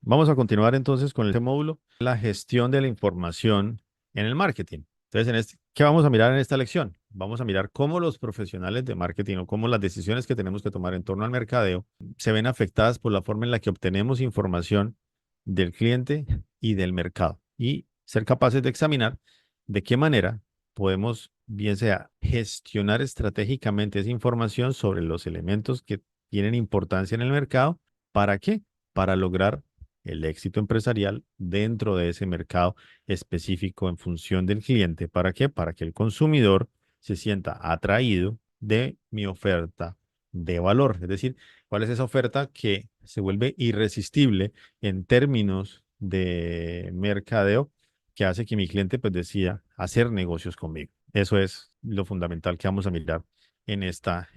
Vamos a continuar entonces con este módulo, la gestión de la información en el marketing. Entonces, ¿qué vamos a mirar en esta lección? Vamos a mirar cómo los profesionales de marketing o cómo las decisiones que tenemos que tomar en torno al mercadeo se ven afectadas por la forma en la que obtenemos información del cliente y del mercado y ser capaces de examinar de qué manera podemos, bien sea, gestionar estratégicamente esa información sobre los elementos que tienen importancia en el mercado. ¿Para qué? Para lograr el éxito empresarial dentro de ese mercado específico en función del cliente. ¿Para qué? Para que el consumidor se sienta atraído de mi oferta de valor. Es decir, ¿cuál es esa oferta que se vuelve irresistible en términos de mercadeo que hace que mi cliente pues decida hacer negocios conmigo? Eso es lo fundamental que vamos a mirar en esta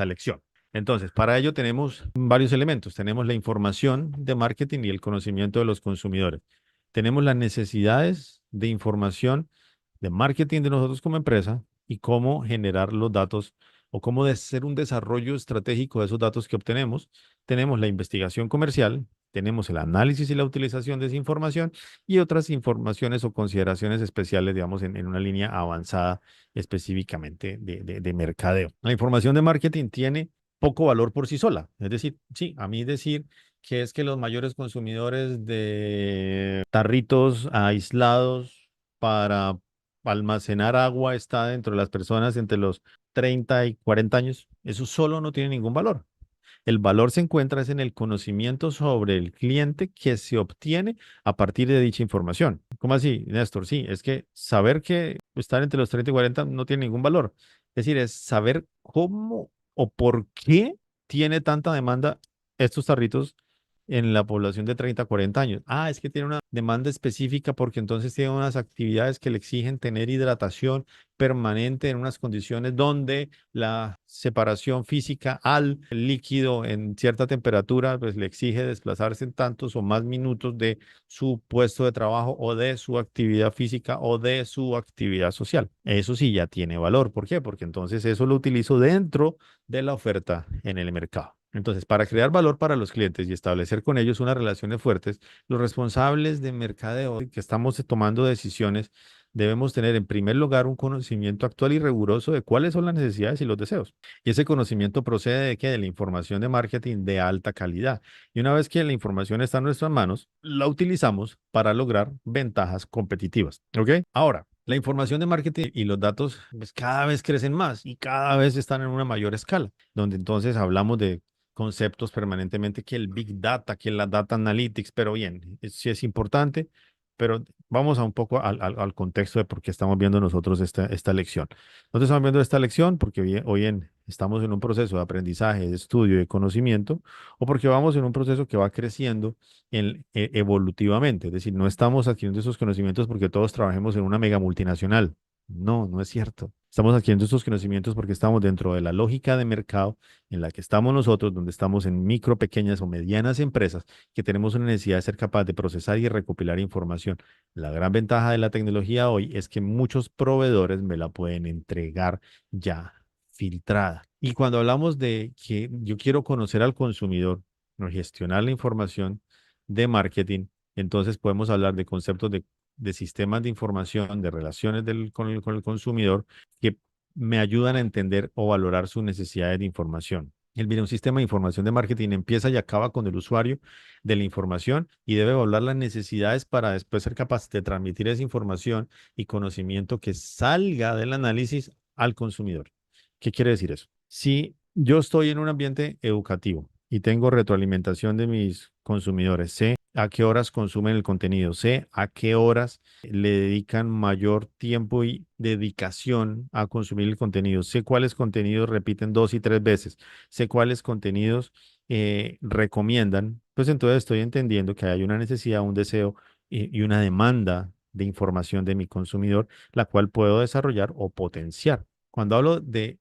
lección. Entonces, para ello tenemos varios elementos. Tenemos la información de marketing y el conocimiento de los consumidores. Tenemos las necesidades de información de marketing de nosotros como empresa y cómo generar los datos o cómo hacer un desarrollo estratégico de esos datos que obtenemos. Tenemos la investigación comercial, tenemos el análisis y la utilización de esa información y otras informaciones o consideraciones especiales, digamos, en una línea avanzada específicamente de mercadeo. La información de marketing tiene poco valor por sí sola. Es decir, sí, a mí decir que es que los mayores consumidores de tarritos aislados para almacenar agua está dentro de las personas entre los 30 y 40 años, eso solo no tiene ningún valor. El valor se encuentra es en el conocimiento sobre el cliente que se obtiene a partir de dicha información. ¿Cómo así, Néstor? Sí, es que saber que estar entre los 30 y 40 no tiene ningún valor. Es decir, es saber cómo o por qué tiene tanta demanda estos tarritos en la población de 30 a 40 años. Ah, es que tiene una demanda específica porque entonces tiene unas actividades que le exigen tener hidratación permanente en unas condiciones donde la separación física al líquido en cierta temperatura pues le exige desplazarse en tantos o más minutos de su puesto de trabajo o de su actividad física o de su actividad social. Eso sí ya tiene valor. ¿Por qué? Porque entonces eso lo utilizo dentro de la oferta en el mercado. Entonces, para crear valor para los clientes y establecer con ellos unas relaciones fuertes, los responsables de mercadeo que estamos tomando decisiones debemos tener en primer lugar un conocimiento actual y riguroso de cuáles son las necesidades y los deseos. Y ese conocimiento procede de qué? De la información de marketing de alta calidad. Y una vez que la información está en nuestras manos, la utilizamos para lograr ventajas competitivas. ¿Ok? Ahora, la información de marketing y los datos pues, cada vez crecen más y cada vez están en una mayor escala, donde entonces hablamos de conceptos permanentemente que el Big Data, que la Data Analytics, pero bien, sí es importante, pero vamos a un poco al contexto de por qué estamos viendo nosotros esta lección. Nosotros estamos viendo esta lección porque estamos en un proceso de aprendizaje, de estudio, de conocimiento, o porque vamos en un proceso que va creciendo evolutivamente. Es decir, no estamos adquiriendo esos conocimientos porque todos trabajemos en una mega multinacional. No, no es cierto. Estamos adquiriendo estos conocimientos porque estamos dentro de la lógica de mercado en la que estamos nosotros, donde estamos en micro, pequeñas o medianas empresas que tenemos una necesidad de ser capaz de procesar y recopilar información. La gran ventaja de la tecnología hoy es que muchos proveedores me la pueden entregar ya filtrada. Y cuando hablamos de que yo quiero conocer al consumidor, no gestionar la información de marketing, entonces podemos hablar de conceptos de sistemas de información, de relaciones con el consumidor que me ayudan a entender o valorar sus necesidades de información. Un sistema de información de marketing empieza y acaba con el usuario de la información y debe evaluar las necesidades para después ser capaz de transmitir esa información y conocimiento que salga del análisis al consumidor. ¿Qué quiere decir eso? Si yo estoy en un ambiente educativo y tengo retroalimentación de mis consumidores, sé a qué horas consumen el contenido, sé a qué horas le dedican mayor tiempo y dedicación a consumir el contenido, sé cuáles contenidos repiten 2 y 3 veces, sé cuáles contenidos recomiendan, pues entonces estoy entendiendo que hay una necesidad, un deseo y una demanda de información de mi consumidor, la cual puedo desarrollar o potenciar. Cuando hablo de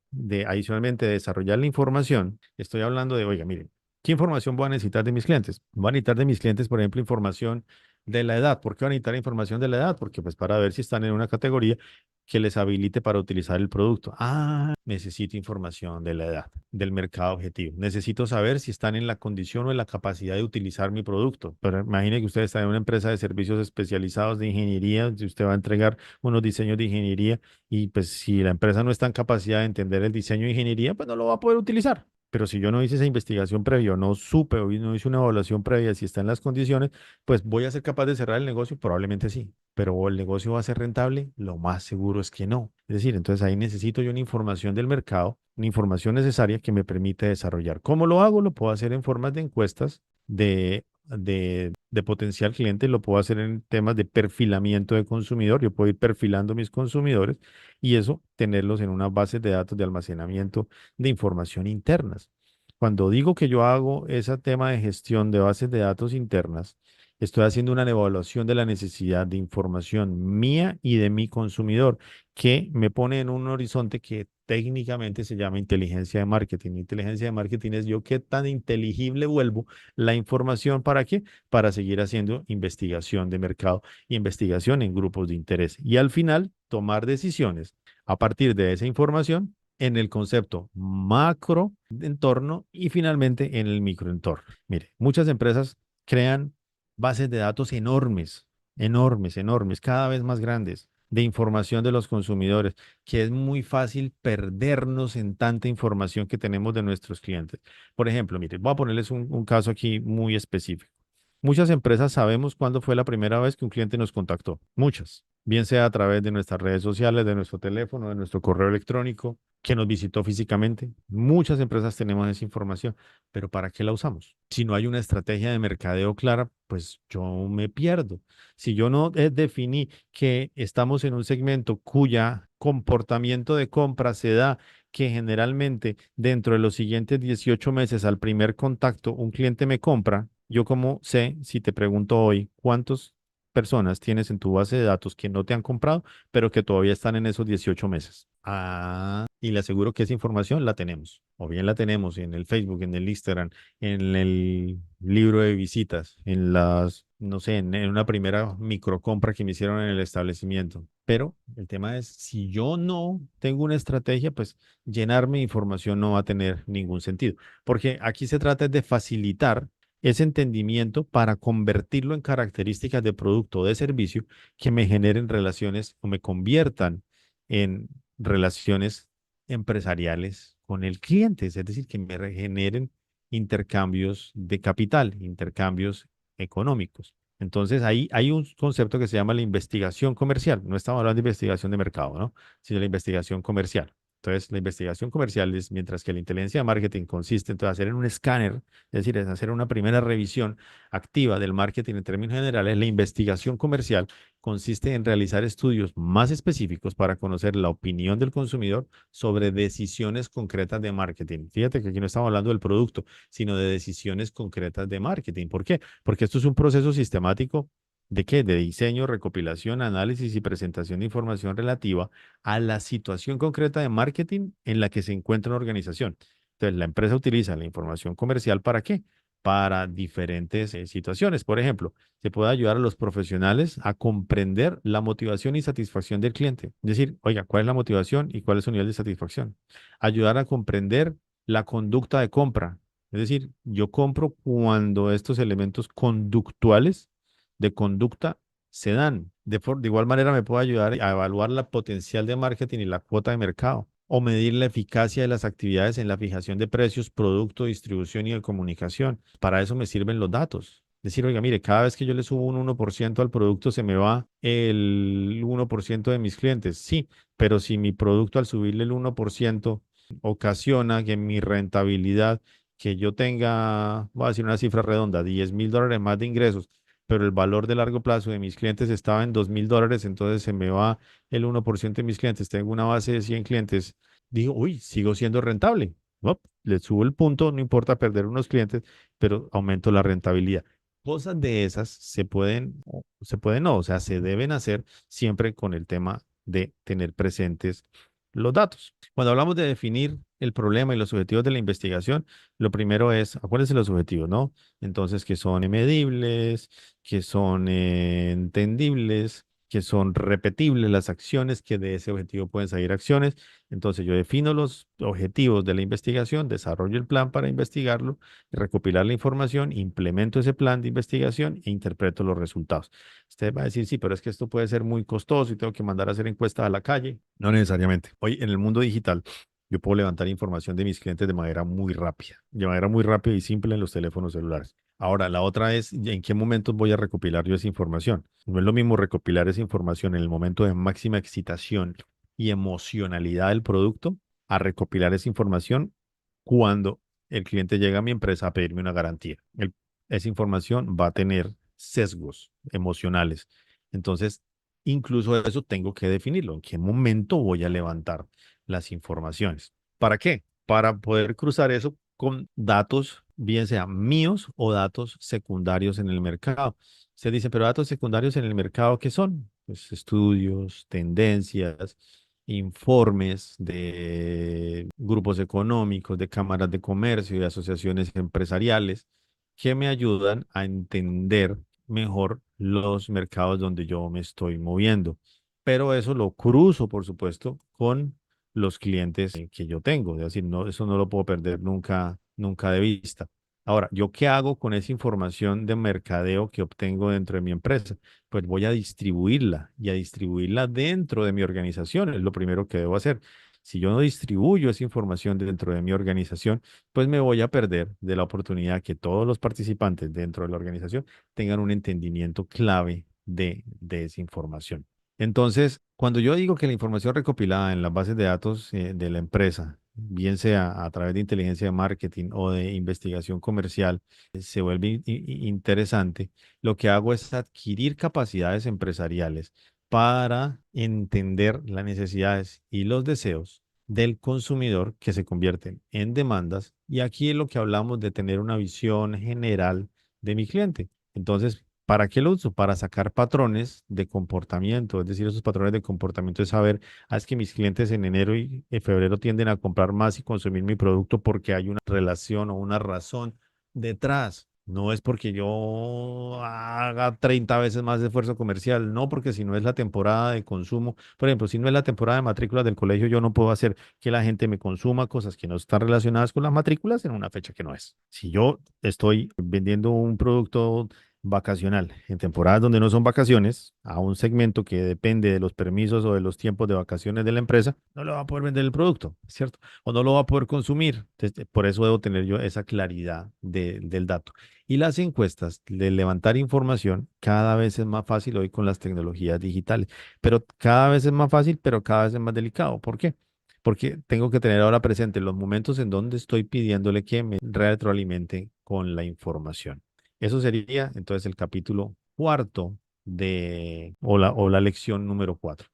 adicionalmente desarrollar la información, estoy hablando de, oiga, miren, ¿qué información voy a necesitar de mis clientes? Voy a necesitar de mis clientes, por ejemplo, información de la edad. ¿Por qué van a necesitar información de la edad? Porque pues para ver si están en una categoría que les habilite para utilizar el producto. Ah, necesito información de la edad, del mercado objetivo. Necesito saber si están en la condición o en la capacidad de utilizar mi producto. Pero imagine que usted está en una empresa de servicios especializados de ingeniería, si usted va a entregar unos diseños de ingeniería y pues si la empresa no está en capacidad de entender el diseño de ingeniería, pues no lo va a poder utilizar. Pero si yo no hice esa investigación previa, o no supe o no hice una evaluación previa si está en las condiciones, pues voy a ser capaz de cerrar el negocio, probablemente sí, pero el negocio va a ser rentable, lo más seguro es que no. Es decir, entonces ahí necesito yo una información del mercado, una información necesaria que me permite desarrollar. ¿Cómo lo hago? Lo puedo hacer en formas de encuestas de potencial cliente, lo puedo hacer en temas de perfilamiento de consumidor, yo puedo ir perfilando mis consumidores y eso tenerlos en unas bases de datos de almacenamiento de información internas. Cuando digo que yo hago ese tema de gestión de bases de datos internas, estoy haciendo una evaluación de la necesidad de información mía y de mi consumidor, que me pone en un horizonte que técnicamente se llama inteligencia de marketing. Inteligencia de marketing es yo qué tan inteligible vuelvo la información. ¿Para qué? Para seguir haciendo investigación de mercado y investigación en grupos de interés. Y al final, tomar decisiones a partir de esa información en el concepto macro entorno y finalmente en el microentorno. Mire, muchas empresas crean bases de datos enormes, enormes, enormes, cada vez más grandes de información de los consumidores, que es muy fácil perdernos en tanta información que tenemos de nuestros clientes. Por ejemplo, mire, voy a ponerles un caso aquí muy específico. Muchas empresas sabemos cuándo fue la primera vez que un cliente nos contactó. Muchas, bien sea a través de nuestras redes sociales, de nuestro teléfono, de nuestro correo electrónico, que nos visitó físicamente. Muchas empresas tenemos esa información, pero ¿para qué la usamos? Si no hay una estrategia de mercadeo clara, pues yo me pierdo. Si yo no definí que estamos en un segmento cuya comportamiento de compra se da que generalmente dentro de los siguientes 18 meses al primer contacto un cliente me compra, yo como sé, si te pregunto hoy, ¿cuántas personas tienes en tu base de datos que no te han comprado, pero que todavía están en esos 18 meses? Ah, y le aseguro que esa información la tenemos. O bien la tenemos en el Facebook, en el Instagram, en el libro de visitas, en las, no sé, en una primera microcompra que me hicieron en el establecimiento. Pero el tema es, si yo no tengo una estrategia, pues llenarme de información no va a tener ningún sentido. Porque aquí se trata de facilitar ese entendimiento para convertirlo en características de producto o de servicio que me generen relaciones o me conviertan en relaciones empresariales con el cliente, es decir, que me generen intercambios de capital, intercambios económicos. Entonces, ahí hay un concepto que se llama la investigación comercial. No estamos hablando de investigación de mercado, ¿no? Sino la investigación comercial. Entonces, la investigación comercial es, mientras que la inteligencia de marketing consiste en hacer un escáner, es decir, en hacer una primera revisión activa del marketing en términos generales, la investigación comercial consiste en realizar estudios más específicos para conocer la opinión del consumidor sobre decisiones concretas de marketing. Fíjate que aquí no estamos hablando del producto, sino de decisiones concretas de marketing. ¿Por qué? Porque esto es un proceso sistemático. ¿De qué? De diseño, recopilación, análisis y presentación de información relativa a la situación concreta de marketing en la que se encuentra una organización. Entonces, la empresa utiliza la información comercial ¿para qué? Para diferentes situaciones. Por ejemplo, se puede ayudar a los profesionales a comprender la motivación y satisfacción del cliente. Es decir, oiga, ¿cuál es la motivación y cuál es su nivel de satisfacción? Ayudar a comprender la conducta de compra. Es decir, yo compro cuando estos elementos conductuales de conducta se dan. De igual manera me puede ayudar a evaluar la potencial de marketing y la cuota de mercado o medir la eficacia de las actividades en la fijación de precios, producto, distribución y de comunicación. Para eso me sirven los datos. Decir, oiga, mire, cada vez que yo le subo un 1% al producto, se me va el 1% de mis clientes. Sí, pero si mi producto al subirle el 1% ocasiona que mi rentabilidad, que yo tenga, voy a decir una cifra redonda, $10,000 más de ingresos, pero el valor de largo plazo de mis clientes estaba en $2,000, entonces se me va el 1% de mis clientes, tengo una base de 100 clientes, digo, uy, sigo siendo rentable. ¿No? Le subo el punto, no importa perder unos clientes, pero aumento la rentabilidad. Cosas de esas se pueden no, o sea, se deben hacer siempre con el tema de tener presentes los datos. Cuando hablamos de definir el problema y los objetivos de la investigación, lo primero es, acuérdense los objetivos, ¿no? Entonces, que son medibles, que son entendibles, que son repetibles las acciones, que de ese objetivo pueden salir acciones. Entonces, yo defino los objetivos de la investigación, desarrollo el plan para investigarlo, recopilar la información, implemento ese plan de investigación e interpreto los resultados. Usted va a decir, sí, pero es que esto puede ser muy costoso y tengo que mandar a hacer encuestas a la calle. No necesariamente. Hoy en el mundo digital, yo puedo levantar información de mis clientes de manera muy rápida y simple en los teléfonos celulares. Ahora, la otra es, ¿en qué momentos voy a recopilar yo esa información? No es lo mismo recopilar esa información en el momento de máxima excitación y emocionalidad del producto a recopilar esa información cuando el cliente llega a mi empresa a pedirme una garantía. Esa información va a tener sesgos emocionales. Entonces, incluso eso tengo que definirlo. ¿En qué momento voy a levantar las informaciones? ¿Para qué? Para poder cruzar eso con datos, bien sean míos o datos secundarios en el mercado. Se dice, pero datos secundarios en el mercado, ¿qué son? Pues estudios, tendencias, informes de grupos económicos, de cámaras de comercio y de asociaciones empresariales que me ayudan a entender mejor los mercados donde yo me estoy moviendo. Pero eso lo cruzo, por supuesto, con los clientes que yo tengo. Es decir, no, eso no lo puedo perder nunca, nunca de vista. Ahora, ¿yo qué hago con esa información de mercadeo que obtengo dentro de mi empresa? Pues voy a distribuirla y a distribuirla dentro de mi organización. Es lo primero que debo hacer. Si yo no distribuyo esa información dentro de mi organización, pues me voy a perder de la oportunidad que todos los participantes dentro de la organización tengan un entendimiento clave de esa información. Entonces, cuando yo digo que la información recopilada en las bases de datos de la empresa, bien sea a través de inteligencia de marketing o de investigación comercial, se vuelve interesante, lo que hago es adquirir capacidades empresariales para entender las necesidades y los deseos del consumidor que se convierten en demandas. Y aquí es lo que hablamos de tener una visión general de mi cliente. Entonces, ¿para qué lo uso? Para sacar patrones de comportamiento, es decir, esos patrones de comportamiento es saber, es que mis clientes en enero y en febrero tienden a comprar más y consumir mi producto porque hay una relación o una razón detrás. No es porque yo haga 30 veces más de esfuerzo comercial, no, porque si no es la temporada de consumo, por ejemplo, si no es la temporada de matrículas del colegio, yo no puedo hacer que la gente me consuma cosas que no están relacionadas con las matrículas en una fecha que no es. Si yo estoy vendiendo un producto vacacional en temporadas donde no son vacaciones, a un segmento que depende de los permisos o de los tiempos de vacaciones de la empresa, no le va a poder vender el producto, ¿cierto? O no lo va a poder consumir. Entonces, por eso debo tener yo esa claridad del dato. Y las encuestas de levantar información cada vez es más fácil hoy con las tecnologías digitales, pero cada vez es más fácil, pero cada vez es más delicado. ¿Por qué? Porque tengo que tener ahora presente los momentos en donde estoy pidiéndole que me retroalimente con la información. Eso sería entonces el capítulo cuarto o la lección número 4.